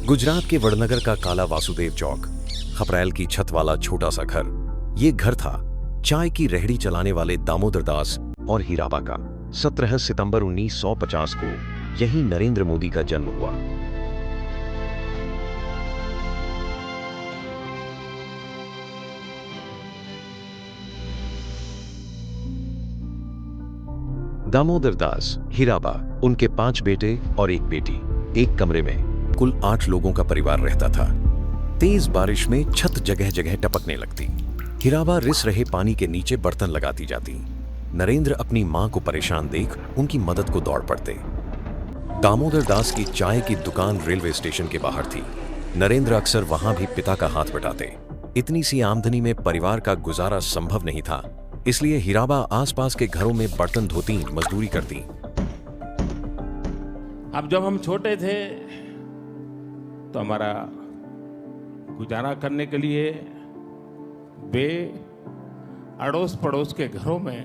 गुजरात के वडनगर का काला वासुदेव चौक, खपरैल की छत वाला छोटा सा घर, ये घर था चाय की रेहड़ी चलाने वाले दामोदर दास और हीराबा का। 17 सितंबर 1950 को यही नरेंद्र मोदी का जन्म हुआ। दामोदर दास, हीराबा, उनके 5 बेटे और एक बेटी, एक कमरे में कुल 8 लोगों का परिवार रहता था। तेज बारिश में छत जगह जगह टपकने लगती। हीराबा रिस रहे पानी के नीचे बर्तन लगाती जाती। नरेंद्र अपनी मां को परेशान देख उनकी मदद को दौड़ पड़ते। दामोदर दास की चाय की दुकान रेलवे स्टेशन के बाहर थी। नरेंद्र अक्सर वहां भी पिता का हाथ बटाते। इतनी सी आमदनी में परिवार का गुजारा संभव नहीं था, इसलिए हीराबा आसपास के घरों में बर्तन धोती, मजदूरी करती। अब जब हम छोटे थे तो हमारा गुजारा करने के लिए वे अड़ोस पड़ोस के घरों में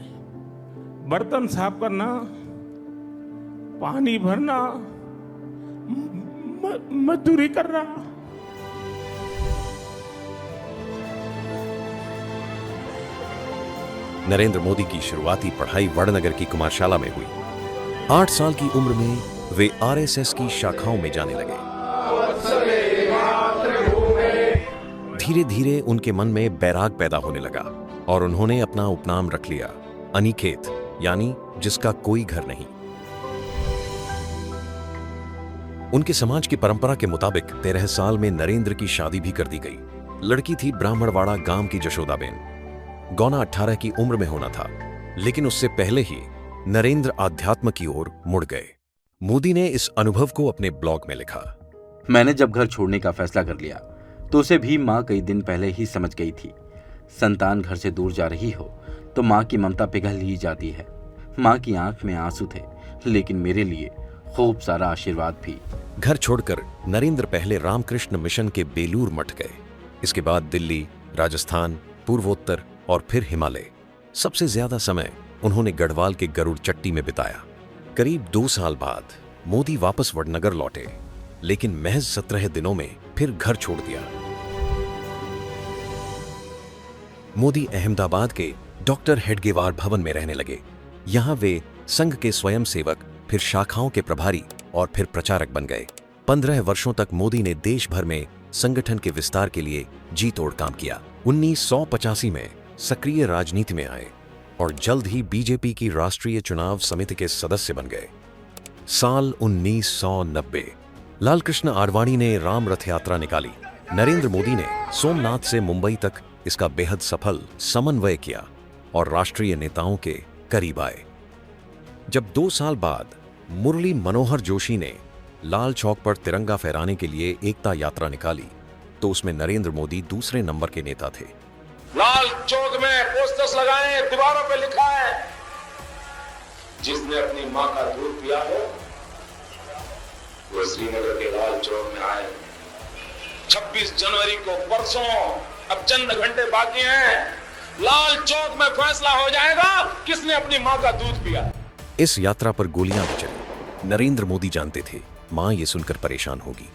बर्तन साफ करना, पानी भरना, मजदूरी करना। नरेंद्र मोदी की शुरुआती पढ़ाई वडनगर की कुमारशाला में हुई। 8 साल की उम्र में वे आरएसएस की शाखाओं में जाने लगे। धीरे धीरे उनके मन में बैराग पैदा होने लगा और उन्होंने अपना उपनाम रख लिया, अनिकेत, यानी जिसका कोई घर नहीं। उनके समाज की परंपरा के मुताबिक 13 साल में नरेंद्र की शादी भी कर दी गई। लड़की थी ब्राह्मणवाड़ा गांव की जशोदाबेन। गौना 18 की उम्र में होना था, लेकिन उससे पहले ही नरेंद्र आध्यात्म की ओर मुड़ गए। मोदी ने इस अनुभव को अपने ब्लॉग में लिखा। मैंने जब घर छोड़ने का फैसला कर लिया तो उसे भी माँ कई दिन पहले ही समझ गई थी। संतान घर से दूर जा रही हो तो माँ की ममता पिघल ही जाती है। माँ की आंख में आंसू थे, लेकिन मेरे लिए खूब सारा आशीर्वाद भी। घर छोड़कर नरेंद्र पहले रामकृष्ण मिशन के बेलूर मठ गए। इसके बाद दिल्ली, राजस्थान, पूर्वोत्तर और फिर हिमालय। सबसे ज्यादा समय उन्होंने गढ़वाल के गरुड़ चट्टी में बिताया। करीब 2 साल बाद मोदी वापस वडनगर लौटे, लेकिन महज 17 दिनों में फिर घर छोड़ दिया। मोदी अहमदाबाद के डॉक्टर हेडगेवार भवन में रहने लगे। यहां वे संघ के स्वयं सेवक, फिर शाखाओं के प्रभारी और फिर प्रचारक बन गए। 15 वर्षों तक मोदी ने देश भर में संगठन के विस्तार के लिए जी तोड़ काम किया। 1985 में सक्रिय राजनीति में आए और जल्द ही बीजेपी की राष्ट्रीय चुनाव समिति के सदस्य बन गए। साल 1990 लालकृष्ण आडवाणी ने राम रथ यात्रा निकाली। नरेंद्र मोदी ने सोमनाथ से मुंबई तक इसका बेहद सफल समन्वय किया और राष्ट्रीय नेताओं के करीब आए। जब 2 साल बाद मुरली मनोहर जोशी ने लाल चौक पर तिरंगा फहराने के लिए एकता यात्रा निकाली, तो उसमें नरेंद्र मोदी दूसरे नंबर के नेता थे। लाल चौक में पोस्टर्स लगाए, दीवारों पे लिखा है, जिसने अपनी मां का दूध पिया हो वो श्रीनगर के लाल चौक में आए। 26 जनवरी को परसों, अब चंद घंटे बाकी हैं, लाल चौक में फैसला हो जाएगा किसने अपनी मां का दूध पिया। इस यात्रा पर गोलियां भी चली। नरेंद्र मोदी जानते थे मां ये सुनकर परेशान होगी।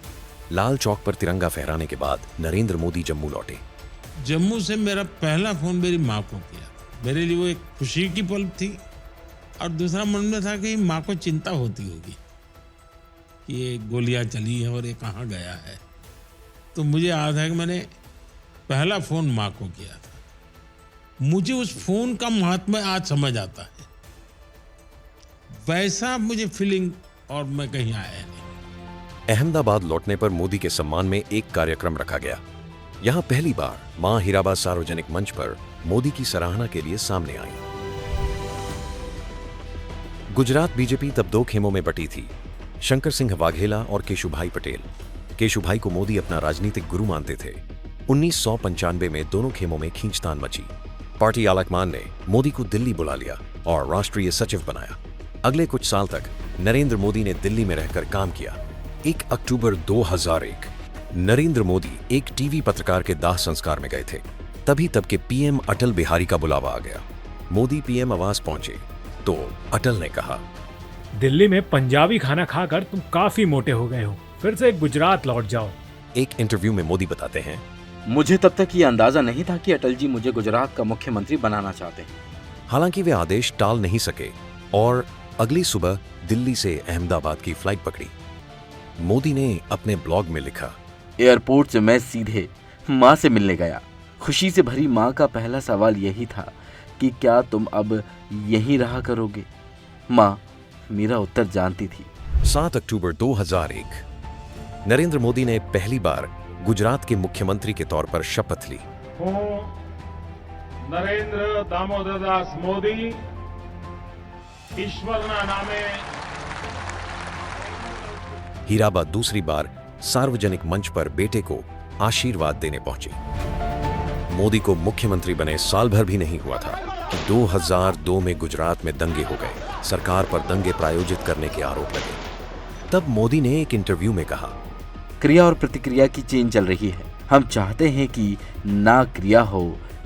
लाल चौक पर तिरंगा फहराने के बाद नरेंद्र मोदी जम्मू लौटे। जम्मू से मेरा पहला फोन मेरी माँ को किया। मेरे लिए वो एक खुशी की पल थी और दूसरा मन में था कि माँ को चिंता होती होगी कि ये गोलियां चली है और ये कहाँ गया है। तो मुझे याद है कि मैंने पहला फोन माँ को किया था। मुझे उस फोन का महात्म्य आज समझ आता है। वैसा मुझे फीलिंग और मैं कहीं आया नहीं। अहमदाबाद लौटने पर मोदी के सम्मान में एक कार्यक्रम रखा गया। यहां पहली बार मां हीराबा सार्वजनिक मंच पर मोदी की सराहना के लिए सामने आई। गुजरात बीजेपी तब 2 खेमों में बटी थी, शंकर सिंह वाघेला और केशुभाई पटेल। केशुभाई को मोदी अपना राजनीतिक गुरु मानते थे। 1995 में दोनों खेमों में खींचतान मची। पार्टी आलाकमान ने मोदी को दिल्ली बुला लिया और राष्ट्रीय सचिव बनाया। अगले कुछ साल तक नरेंद्र मोदी ने दिल्ली में रहकर काम किया। 1 अक्टूबर 2001 नरेंद्र मोदी एक टीवी पत्रकार के दाह संस्कार में गए थे। तभी तब के पीएम अटल बिहारी का बुलावा आ गया। मोदी पीएम आवास पहुंचे तो अटल ने कहा, दिल्ली में पंजाबी खाना खाकर तुम काफी मोटे हो गए हो, फिर से गुजरात लौट जाओ। एक इंटरव्यू में मोदी बताते हैं, मुझे तब तक ये अंदाजा नहीं था कि अटल जी मुझे गुजरात का मुख्यमंत्री बनाना चाहते हैं। हालांकि वे आदेश टाल नहीं सके और अगली सुबह दिल्ली से अहमदाबाद की फ्लाइट पकड़ी। मोदी ने अपने ब्लॉग में लिखा, एयरपोर्ट से मैं सीधे माँ से मिलने गया। खुशी से भरी माँ का पहला सवाल यही था कि क्या तुम अब यहीं रहा करोगे। माँ मेरा उत्तर जानती थी। 7 अक्टूबर 2001 नरेंद्र मोदी ने पहली बार गुजरात के मुख्यमंत्री के तौर पर शपथ ली। नरेंद्र दामोदरदास मोदी ईश्वरना नामे। हीराबा दूसरी बार सार्वजनिक मंच पर बेटे को आशीर्वाद देने पहुंची। मोदी को मुख्यमंत्री बने साल भर भी नहीं हुआ था कि 2002 में गुजरात में दंगे हो गए। सरकार पर दंगे प्रायोजित करने के आरोप लगे। तब मोदी ने एक इंटरव्यू में कहा, क्रिया और प्रतिक्रिया की चेन चल रही है। हम चाहते हैं कि ना क्रिया हो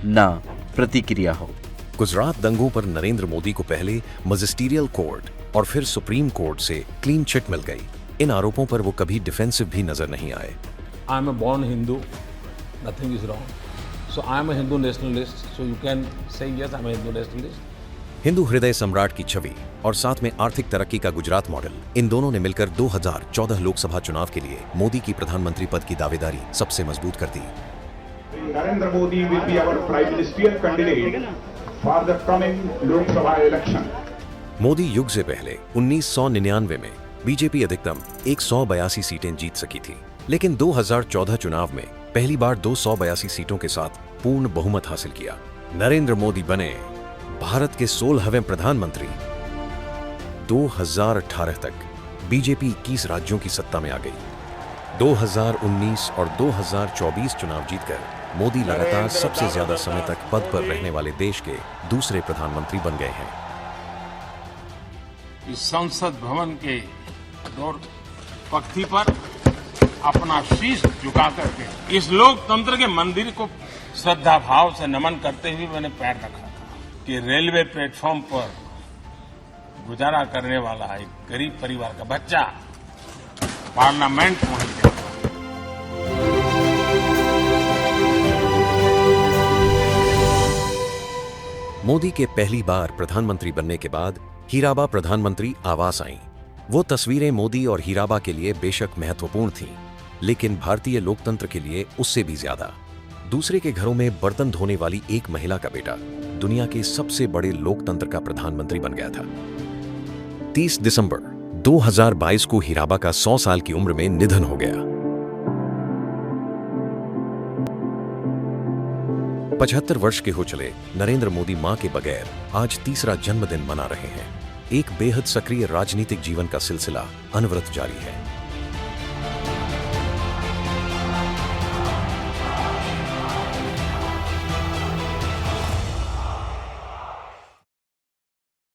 ना प्रतिक्रिया हो। गुजरात दंगों पर नरेंद्र मोदी को पहले मजिस्टीरियल कोर्ट और फिर सुप्रीम कोर्ट से क्लीन चिट मिल गई। इन आरोपों पर वो कभी डिफेंसिव भी नजर नहीं आए। I am a born Hindu, nothing is wrong. So I am a Hindu nationalist, so you can say yes, I am a Hindu nationalist. Hindu हृदय सम्राट की छवि और साथ में आर्थिक तरक्की का गुजरात मॉडल, इन दोनों ने मिलकर 2014 लोकसभा चुनाव के लिए मोदी की प्रधानमंत्री पद की दावेदारी सबसे मजबूत कर दी। Narendra Modi will be our prime ministerial candidate for the coming Lok Sabha election. Modi युग से पहले 1999 में बीजेपी अधिकतम 182 सीटें जीत सकी थी, लेकिन 2014 चुनाव में पहली बार 282 सीटों के साथ पूर्ण बहुमत हासिल किया। नरेंद्र मोदी बने भारत के 16वें प्रधानमंत्री। 2018 तक बीजेपी 21 राज्यों की सत्ता में आ गई। 2019 और 2024 चुनाव जीतकर मोदी लगातार सबसे ज्यादा समय तक पद पर रहने वाले देश के दूसरे प्रधानमंत्री बन गए हैं। इस संसद भवन के दौर पक्ति पर अपना शीश झुका करके इस लोकतंत्र के मंदिर को श्रद्धा भाव से नमन करते हुए मैंने पैर रखा था कि रेलवे प्लेटफॉर्म पर गुजारा करने वाला एक गरीब परिवार का बच्चा पार्लियामेंट पहुंच गया। मोदी के पहली बार प्रधानमंत्री बनने के बाद हीराबा प्रधानमंत्री आवास आईं। वो तस्वीरें मोदी और हीराबा के लिए बेशक महत्वपूर्ण थीं, लेकिन भारतीय लोकतंत्र के लिए उससे भी ज्यादा। दूसरे के घरों में बर्तन धोने वाली एक महिला का बेटा दुनिया के सबसे बड़े लोकतंत्र का प्रधानमंत्री बन गया था। 30 दिसंबर 2022 को हीराबा का 100 साल की उम्र में निधन हो गया। 75 वर्ष के हो चले नरेंद्र मोदी मां के बगैर आज तीसरा जन्मदिन मना रहे हैं। एक बेहद सक्रिय राजनीतिक जीवन का सिलसिला अनवरत जारी है।